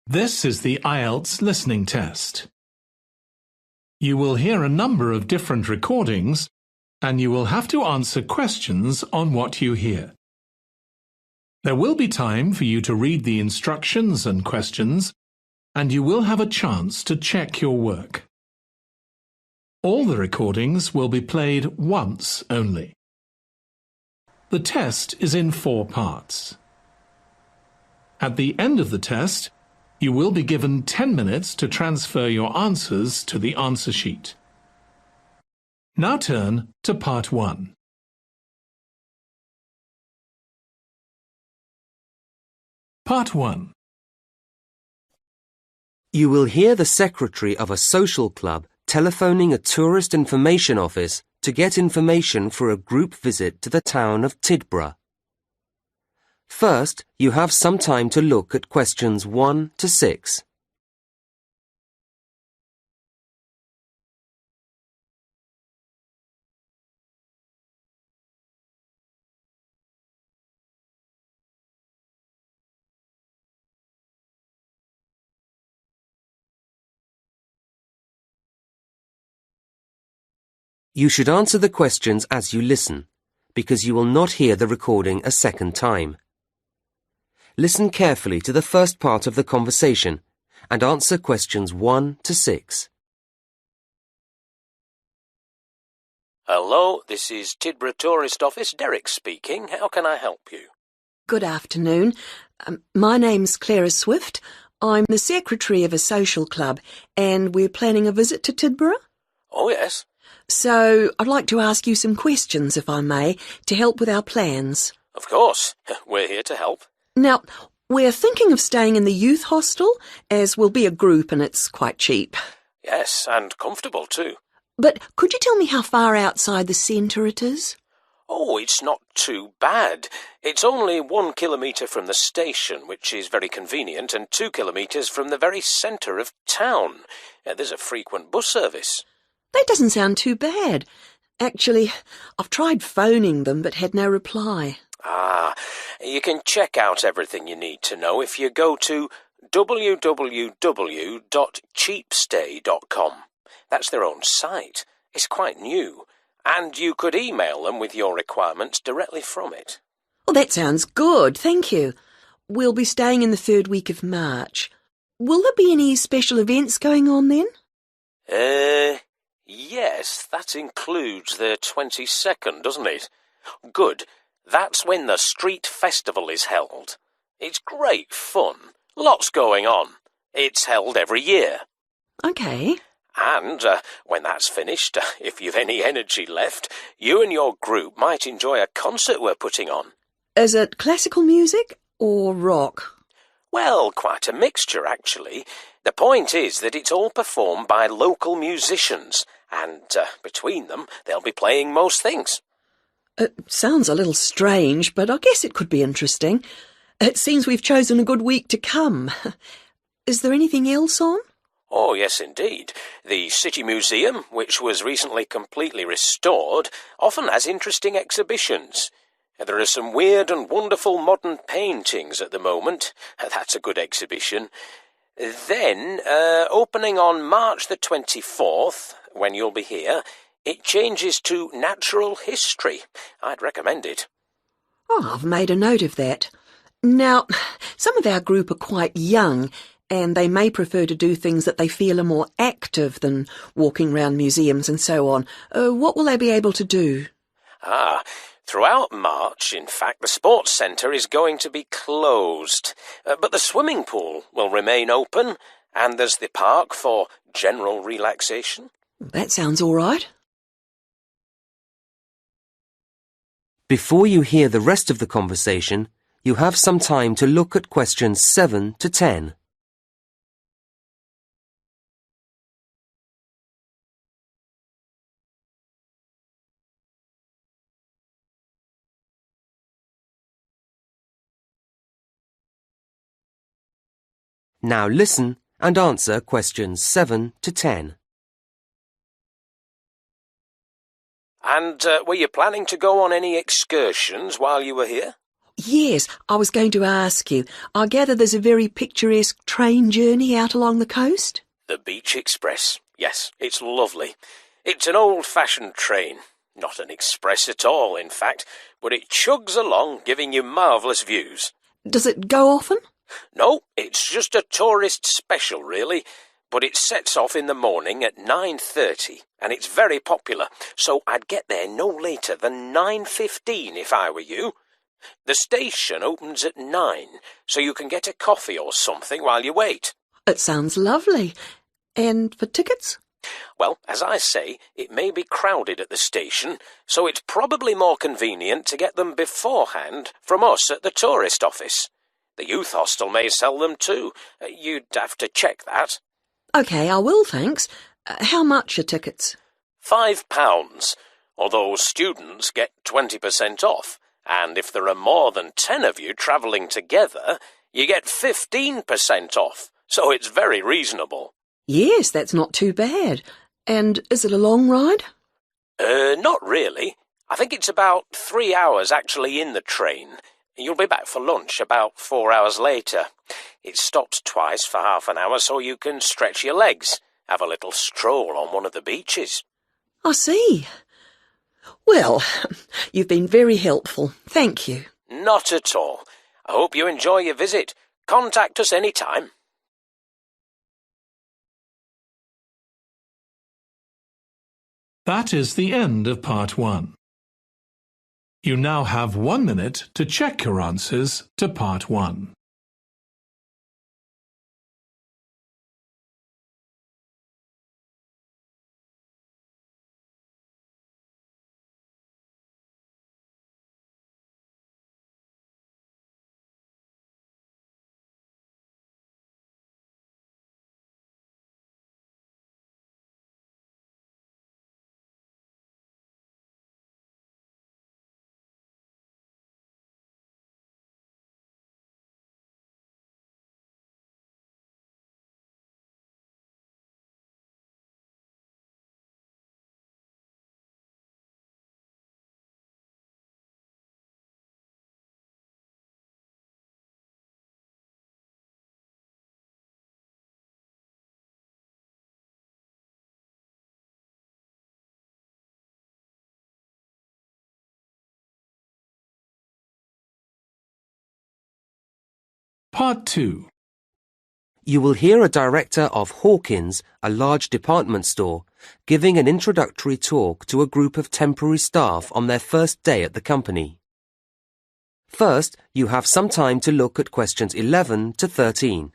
This is the IELTS listening test. You will hear a number of different recordings, and you will have to answer questions on what you hear. There will be time for you to read the instructions and questions, and you will have a chance to check your work. All the recordings will be played once only. The test is in 4 parts. At the end of the test, you will be given 10 minutes to transfer your answers to the answer sheet. Now turn to Part 1. Part 1. You will hear the secretary of a social club telephoning a tourist information office to get information for a group visit to the town of Tidborough. First, you have some time to look at questions 1 to 6. You should answer the questions as you listen, because you will not hear the recording a second time. Listen carefully to the first part of the conversation and answer questions 1 to 6. Hello, this is Tidborough Tourist Office, Derek speaking. How can I help you? Good afternoon. My name's Clara Swift. I'm the secretary of a social club and we're planning a visit to Tidborough. Oh, yes. So I'd like to ask you some questions, if I may, to help with our plans. Of course. We're here to help. Now, we're thinking of staying in the youth hostel, as we'll be a group and it's quite cheap. Yes, and comfortable too. But could you tell me how far outside the centre it is? Oh, it's not too bad. It's only 1 kilometre from the station, which is very convenient, and 2 kilometres from the very centre of town. There's a frequent bus service. That doesn't sound too bad. Actually, I've tried phoning them but had no reply. You can check out everything you need to know if you go to www.cheapstay.com. That's their own site. It's quite new. And you could email them with your requirements directly from it. Well, that sounds good, thank you. We'll be staying in the 3rd week of March. Will there be any special events going on then? Yes, that includes the 22nd, doesn't it? Good. That's when the street festival is held. It's great fun. Lots going on. It's held every year. OK. And when that's finished, if you've any energy left, you and your group might enjoy a concert we're putting on. Is it classical music or rock? Well, quite a mixture, actually. The point is that it's all performed by local musicians, and between them, they'll be playing most things. It sounds a little strange, but I guess it could be interesting. It seems we've chosen a good week to come. Is there anything else on? Oh, yes, indeed. The City Museum, which was recently completely restored, often has interesting exhibitions. There are some weird and wonderful modern paintings at the moment. That's a good exhibition. Then, opening on March the 24th, when you'll be here, it changes to natural history. I'd recommend it. Oh, I've made a note of that. Now, some of our group are quite young, and they may prefer to do things that they feel are more active than walking round museums and so on. What will they be able to do? Throughout March, in fact, the sports centre is going to be closed. But the swimming pool will remain open, and there's the park for general relaxation. That sounds all right. Before you hear the rest of the conversation, you have some time to look at questions 7 to 10. Now listen and answer questions 7 to 10. And were you planning to go on any excursions while you were here? Yes, I was going to ask you. I gather there's a very picturesque train journey out along the coast? The Beach Express. Yes, it's lovely. It's an old-fashioned train. Not an express at all, in fact, but it chugs along, giving you marvellous views. Does it go often? No, it's just a tourist special, really. But it sets off in the morning at 9:30, and it's very popular, so I'd get there no later than 9:15 if I were you. The station opens at 9, so you can get a coffee or something while you wait. It sounds lovely. And for tickets? Well, as I say, it may be crowded at the station, so it's probably more convenient to get them beforehand from us at the tourist office. The youth hostel may sell them too. You'd have to check that. OK, I will, thanks. How much are tickets? £5, although students get 20% off. And if there are more than 10 of you travelling together, you get 15% off, so it's very reasonable. Yes, that's not too bad. And is it a long ride? Not really. I think it's about 3 hours actually in the train. You'll be back for lunch about 4 hours later. It stops twice for half an hour so you can stretch your legs, have a little stroll on one of the beaches. I see. Well, you've been very helpful. Thank you. Not at all. I hope you enjoy your visit. Contact us any time. That is the end of part 1. You now have 1 minute to check your answers to part 1. Part 2. You will hear a director of Hawkins, a large department store, giving an introductory talk to a group of temporary staff on their first day at the company. First, you have some time to look at questions 11 to 13.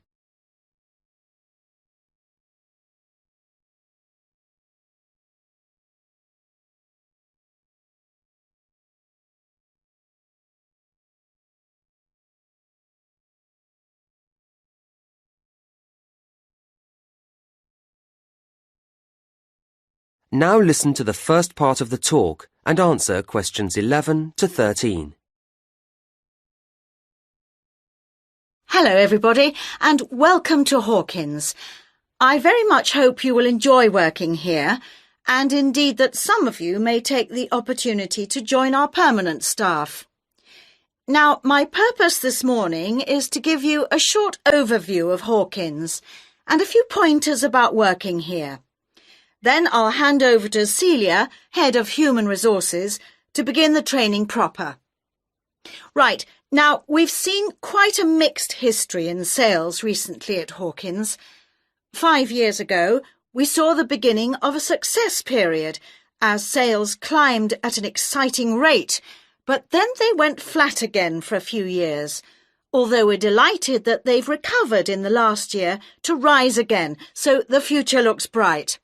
Now listen to the first part of the talk and answer questions 11 to 13. Hello everybody and welcome to Hawkins. I very much hope you will enjoy working here and indeed that some of you may take the opportunity to join our permanent staff. Now, my purpose this morning is to give you a short overview of Hawkins and a few pointers about working here. Then I'll hand over to Celia, Head of Human Resources, to begin the training proper. Right, now we've seen quite a mixed history in sales recently at Hawkins. 5 years ago, we saw the beginning of a success period as sales climbed at an exciting rate, but then they went flat again for a few years, although we're delighted that they've recovered in the last year to rise again, so the future looks bright.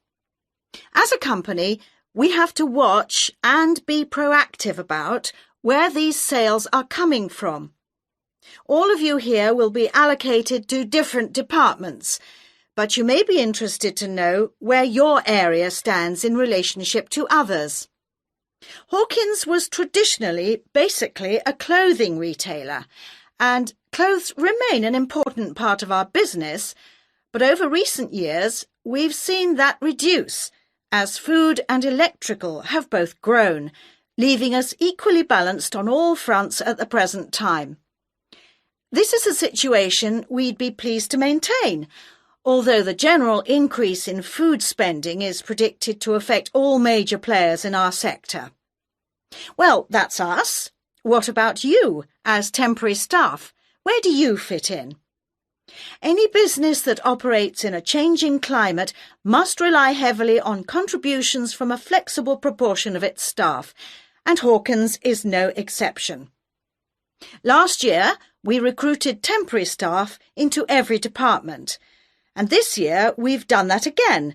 As a company, we have to watch and be proactive about where these sales are coming from. All of you here will be allocated to different departments, but you may be interested to know where your area stands in relationship to others. Hawkins was traditionally basically a clothing retailer, and clothes remain an important part of our business, but over recent years we've seen that reduce as food and electrical have both grown, leaving us equally balanced on all fronts at the present time. This is a situation we'd be pleased to maintain, although the general increase in food spending is predicted to affect all major players in our sector. Well, that's us. What about you, as temporary staff? Where do you fit in? Any business that operates in a changing climate must rely heavily on contributions from a flexible proportion of its staff, and Hawkins is no exception. Last year, we recruited temporary staff into every department, and this year we've done that again,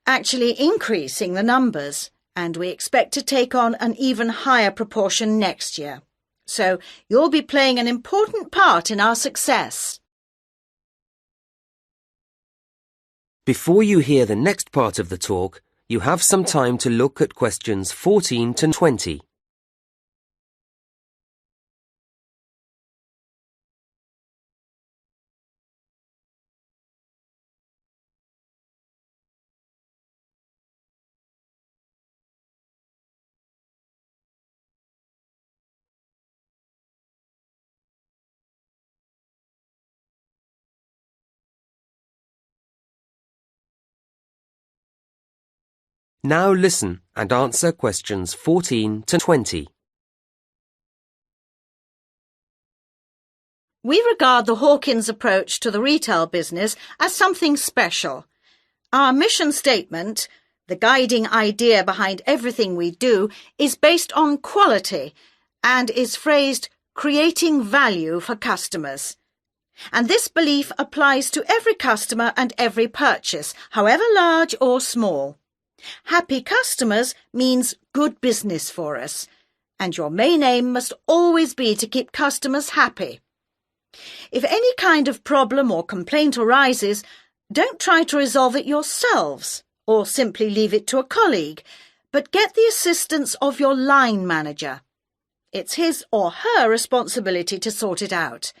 actually increasing the numbers, and we expect to take on an even higher proportion next year. So you'll be playing an important part in our success. Before you hear the next part of the talk, you have some time to look at questions 14 to 20. Now listen and answer questions 14 to 20. We regard the Hawkins approach to the retail business as something special. Our mission statement, the guiding idea behind everything we do, is based on quality and is phrased creating value for customers. And this belief applies to every customer and every purchase, however large or small. Happy customers means good business for us, and your main aim must always be to keep customers happy. If any kind of problem or complaint arises, don't try to resolve it yourselves or simply leave it to a colleague, but get the assistance of your line manager. It's his or her responsibility to sort it out.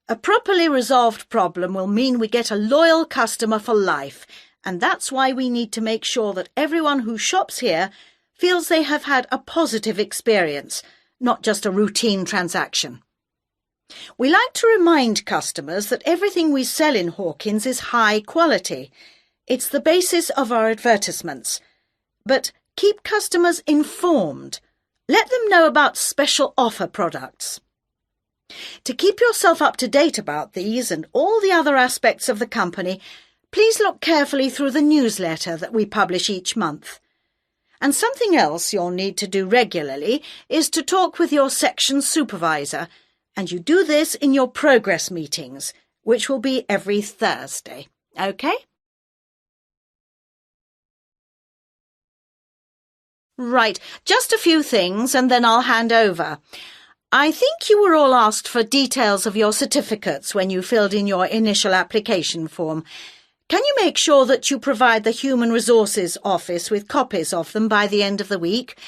A properly resolved problem will mean we get a loyal customer for life, and that's why we need to make sure that everyone who shops here feels they have had a positive experience, not just a routine transaction. We like to remind customers that everything we sell in Hawkins is high quality. It's the basis of our advertisements. But keep customers informed. Let them know about special offer products. To keep yourself up to date about these and all the other aspects of the company, please look carefully through the newsletter that we publish each month. And something else you'll need to do regularly is to talk with your section supervisor, and you do this in your progress meetings, which will be every Thursday. OK? Right, just a few things and then I'll hand over. I think you were all asked for details of your certificates when you filled in your initial application form. Can you make sure that you provide the Human Resources Office with copies of them by the end of the week?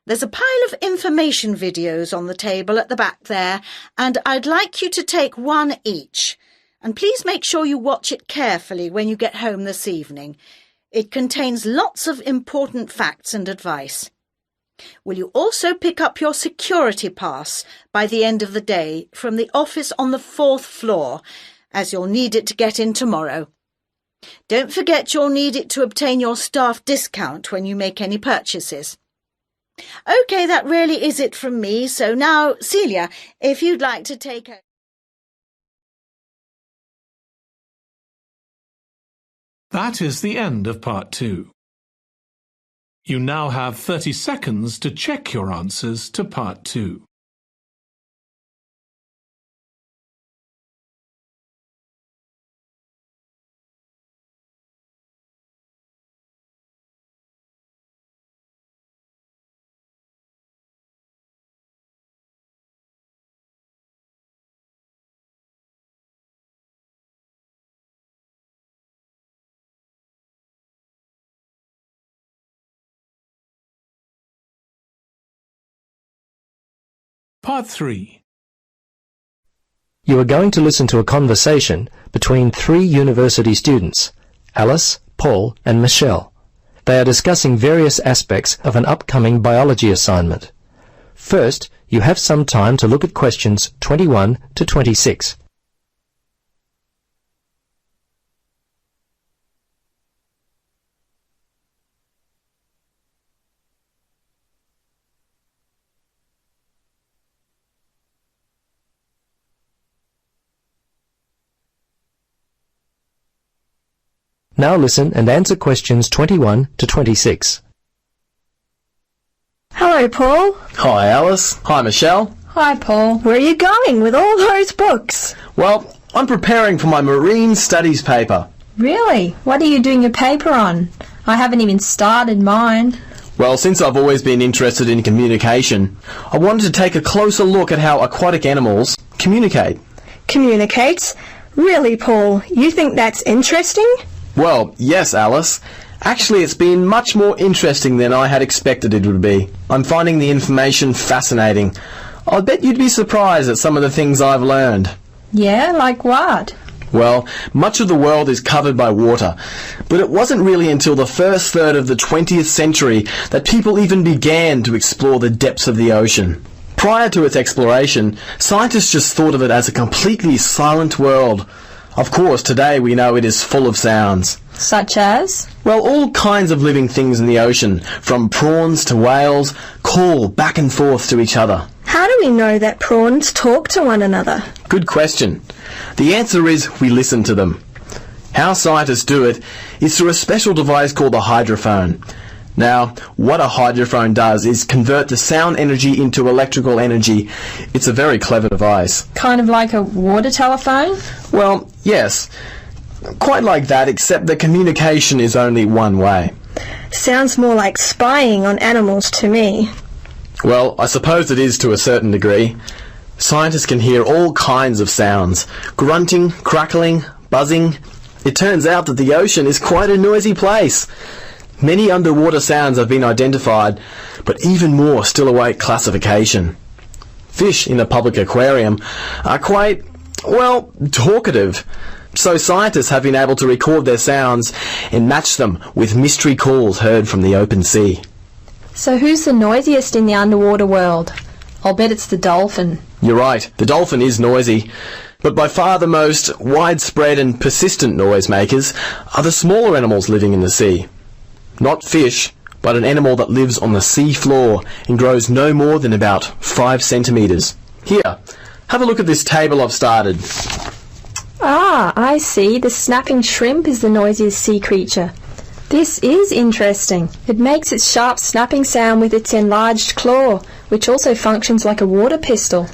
There's a pile of information videos on the table at the back there, and I'd like you to take one each. And please make sure you watch it carefully when you get home this evening. It contains lots of important facts and advice. Will you also pick up your security pass by the end of the day from the office on the 4th floor, as you'll need it to get in tomorrow. Don't forget you'll need it to obtain your staff discount when you make any purchases. OK, that really is it from me, so now, Celia, if you'd like to take a... That is the end of part 2. You now have 30 seconds to check your answers to part 2. Part 3. You are going to listen to a conversation between 3 university students, Alice, Paul and Michelle. They are discussing various aspects of an upcoming biology assignment. First, you have some time to look at questions 21 to 26. Now listen and answer questions 21 to 26. Hello, Paul. Hi, Alice. Hi, Michelle. Hi, Paul. Where are you going with all those books? Well, I'm preparing for my marine studies paper. Really? What are you doing your paper on? I haven't even started mine. Well, since I've always been interested in communication, I wanted to take a closer look at how aquatic animals communicate. Communicates? Really, Paul? You think that's interesting? Well, yes, Alice. Actually, it's been much more interesting than I had expected it would be. I'm finding the information fascinating. I bet you'd be surprised at some of the things I've learned. Yeah, like what? Well, much of the world is covered by water, but it wasn't really until the first third of the 20th century that people even began to explore the depths of the ocean. Prior to its exploration, scientists just thought of it as a completely silent world. Of course, today we know it is full of sounds. Such as? Well, all kinds of living things in the ocean, from prawns to whales, call back and forth to each other. How do we know that prawns talk to one another? Good question. The answer is we listen to them. How scientists do it is through a special device called the hydrophone. Now, what a hydrophone does is convert the sound energy into electrical energy. It's a very clever device. Kind of like a water telephone? Well, yes. Quite like that, except the communication is only one way. Sounds more like spying on animals to me. Well, I suppose it is to a certain degree. Scientists can hear all kinds of sounds. Grunting, crackling, buzzing. It turns out that the ocean is quite a noisy place. Many underwater sounds have been identified, but even more still await classification. Fish in a public aquarium are quite, well, talkative. So scientists have been able to record their sounds and match them with mystery calls heard from the open sea. So who's the noisiest in the underwater world? I'll bet it's the dolphin. You're right, the dolphin is noisy. But by far the most widespread and persistent noisemakers are the smaller animals living in the sea. Not fish, but an animal that lives on the sea floor and grows no more than about 5 centimetres. Here, have a look at this table I've started. Ah, I see. The snapping shrimp is the noisiest sea creature. This is interesting. It makes its sharp snapping sound with its enlarged claw, which also functions like a water pistol.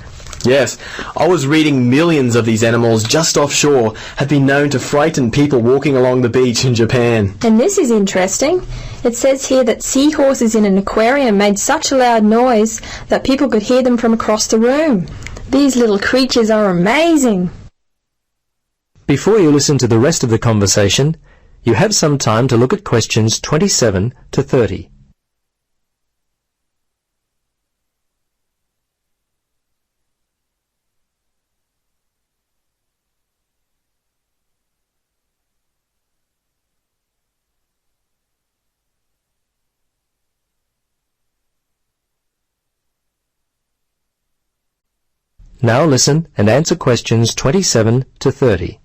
Yes, I was reading millions of these animals just offshore have been known to frighten people walking along the beach in Japan. And this is interesting. It says here that seahorses in an aquarium made such a loud noise that people could hear them from across the room. These little creatures are amazing. Before you listen to the rest of the conversation, you have some time to look at questions 27 to 30. Now listen and answer questions 27 to 30.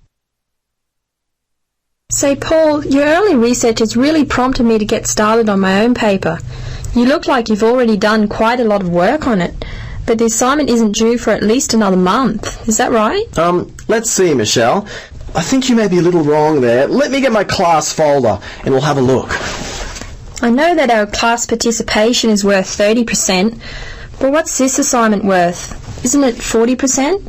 Say, Paul, your early research has really prompted me to get started on my own paper. You look like you've already done quite a lot of work on it, but the assignment isn't due for at least another month. Is that right? Let's see, Michelle. I think you may be a little wrong there. Let me get my class folder and we'll have a look. I know that our class participation is worth 30%, but what's this assignment worth? Isn't it 40%?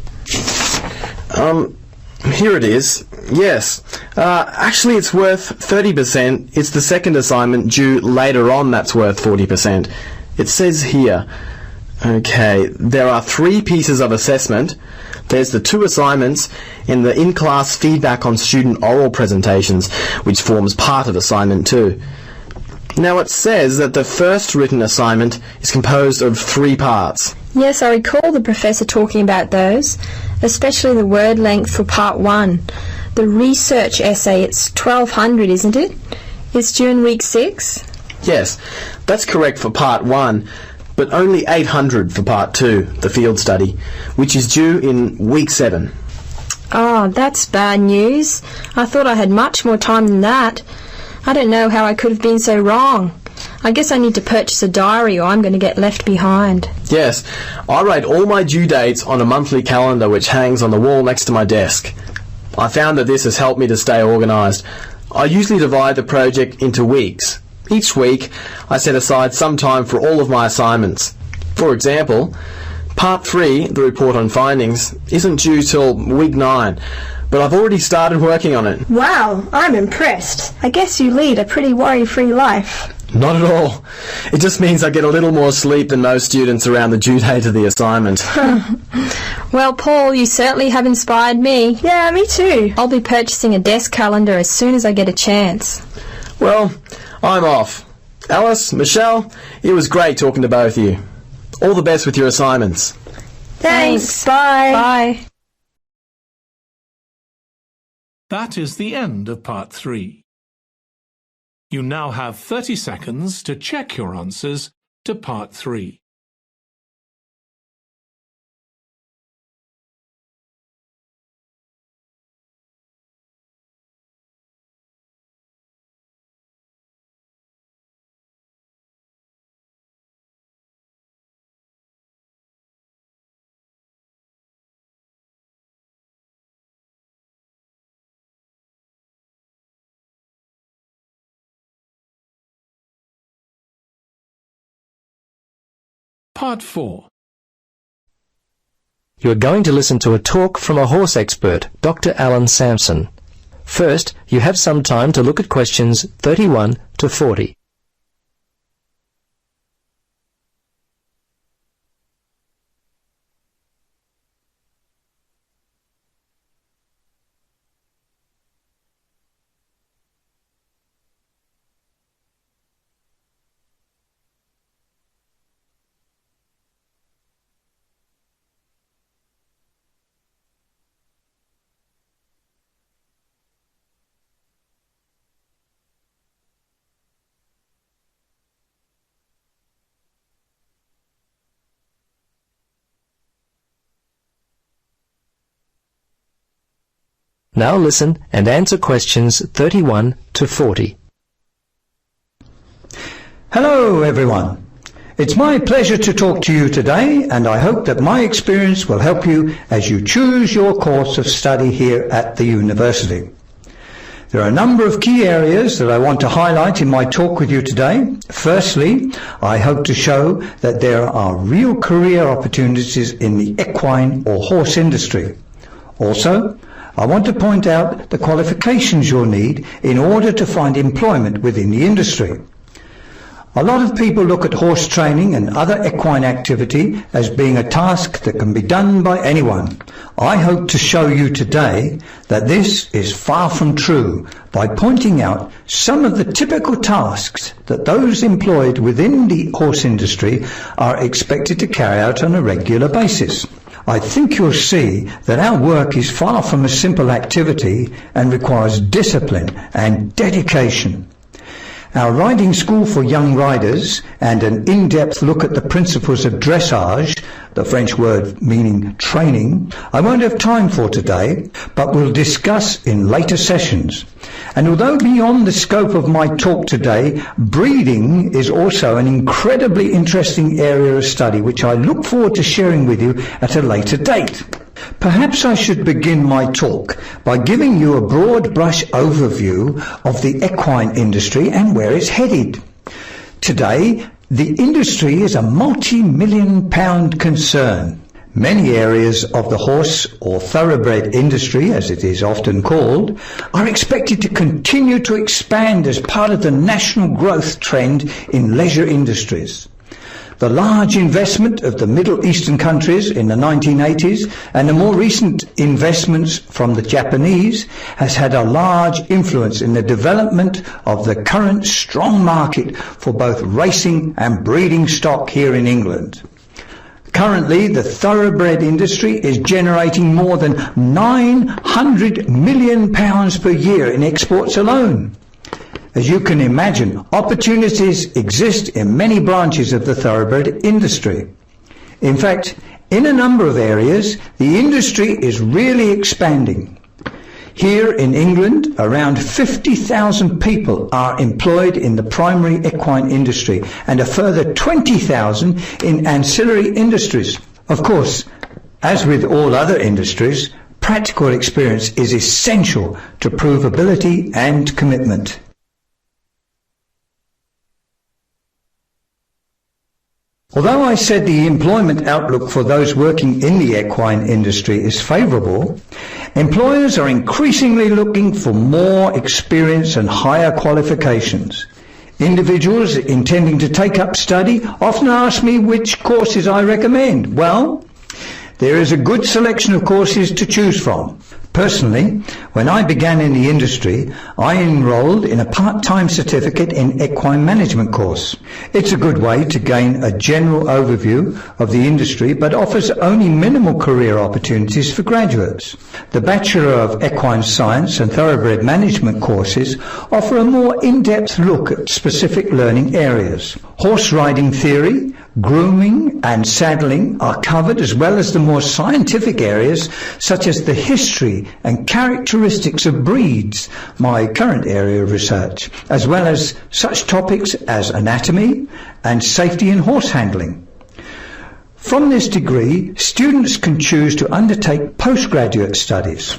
Here it is. Yes. Actually, it's worth 30%. It's the second assignment due later on that's worth 40%. It says here, okay, there are 3 pieces of assessment. There's the 2 assignments and the in-class feedback on student oral presentations, which forms part of assignment 2. Now it says that the first written assignment is composed of 3 parts. Yes, I recall the professor talking about those, especially the word length for part 1. The research essay, it's 1200, isn't it? It's due in week 6? Yes, that's correct for part 1, but only 800 for part 2, the field study, which is due in week 7. Oh, that's bad news. I thought I had much more time than that. I don't know how I could have been so wrong. I guess I need to purchase a diary or I'm going to get left behind. Yes, I write all my due dates on a monthly calendar which hangs on the wall next to my desk. I found that this has helped me to stay organised. I usually divide the project into weeks. Each week, I set aside some time for all of my assignments. For example, Part 3, the report on findings, isn't due till week 9, but I've already started working on it. Wow, I'm impressed. I guess you lead a pretty worry-free life. Not at all. It just means I get a little more sleep than most students around the due date of the assignment. Well, Paul, you certainly have inspired me. Yeah, me too. I'll be purchasing a desk calendar as soon as I get a chance. Well, I'm off. Alice, Michelle, it was great talking to both of you. All the best with your assignments. Thanks. Bye. Bye. That is the end of part 3. You now have 30 seconds to check your answers to part 3. Part 4. You are going to listen to a talk from a horse expert, Dr. Alan Sampson. First, you have some time to look at questions 31 to 40. Now listen and answer questions 31 to 40. Hello everyone. It's my pleasure to talk to you today, and I hope that my experience will help you as you choose your course of study here at the university. There are a number of key areas that I want to highlight in my talk with you today. Firstly, I hope to show that there are real career opportunities in the equine or horse industry. Also, I want to point out the qualifications you'll need in order to find employment within the industry. A lot of people look at horse training and other equine activity as being a task that can be done by anyone. I hope to show you today that this is far from true by pointing out some of the typical tasks that those employed within the horse industry are expected to carry out on a regular basis. I think you'll see that our work is far from a simple activity and requires discipline and dedication. Our riding school for young riders and an in-depth look at the principles of dressage, the French word meaning training, I won't have time for today, but we'll discuss in later sessions. And although beyond the scope of my talk today, breeding is also an incredibly interesting area of study which I look forward to sharing with you at a later date. Perhaps I should begin my talk by giving you a broad brush overview of the equine industry and where it's headed. Today, the industry is a multi-million-pound concern. Many areas of the horse or thoroughbred industry, as it is often called, are expected to continue to expand as part of the national growth trend in leisure industries. The large investment of the Middle Eastern countries in the 1980s and the more recent investments from the Japanese has had a large influence in the development of the current strong market for both racing and breeding stock here in England. Currently, the thoroughbred industry is generating more than £900 million per year in exports alone. As you can imagine, opportunities exist in many branches of the thoroughbred industry. In fact, in a number of areas, the industry is really expanding. Here in England, around 50,000 people are employed in the primary equine industry and a further 20,000 in ancillary industries. Of course, as with all other industries, practical experience is essential to prove ability and commitment. Although I said the employment outlook for those working in the equine industry is favourable, employers are increasingly looking for more experience and higher qualifications. Individuals intending to take up study often ask me which courses I recommend. Well, there is a good selection of courses to choose from. Personally, when I began in the industry, I enrolled in a part-time certificate in equine management course. It's a good way to gain a general overview of the industry, but offers only minimal career opportunities for graduates. The Bachelor of Equine Science and Thoroughbred Management courses offer a more in-depth look at specific learning areas. Horse riding theory, grooming and saddling are covered, as well as the more scientific areas such as the history and characteristics of breeds, my current area of research, as well as such topics as anatomy and safety in horse handling. From this degree, students can choose to undertake postgraduate studies.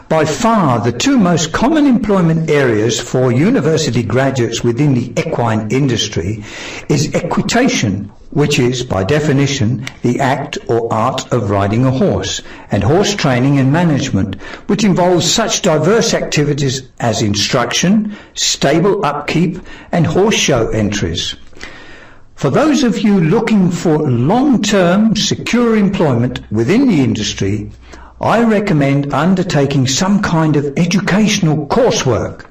By far, the two most common employment areas for university graduates within the equine industry is equitation, which is, by definition, the act or art of riding a horse, and horse training and management, which involves such diverse activities as instruction, stable upkeep, and horse show entries. For those of you looking for long-term, secure employment within the industry, I recommend undertaking some kind of educational coursework.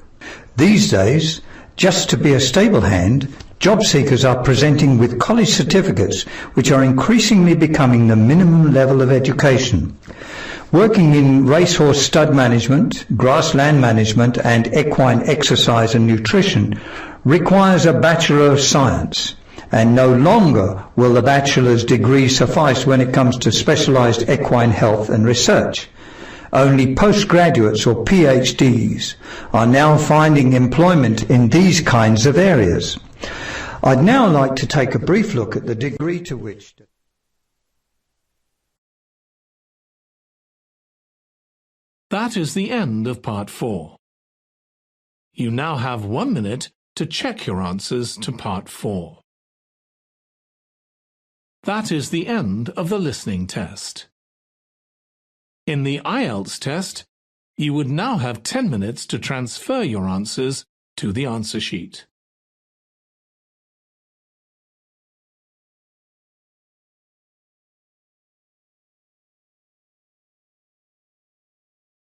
These days, just to be a stable hand, job seekers are presenting with college certificates, which are increasingly becoming the minimum level of education. Working in racehorse stud management, grassland management, and equine exercise and nutrition requires a Bachelor of Science, and no longer will the bachelor's degree suffice when it comes to specialised equine health and research. Only postgraduates or PhDs are now finding employment in these kinds of areas. I'd now like to take a brief look at the degree to which... That is the end of Part 4. You now have 1 minute to check your answers to Part 4. That is the end of the listening test. In the IELTS test, you would now have 10 minutes to transfer your answers to the answer sheet.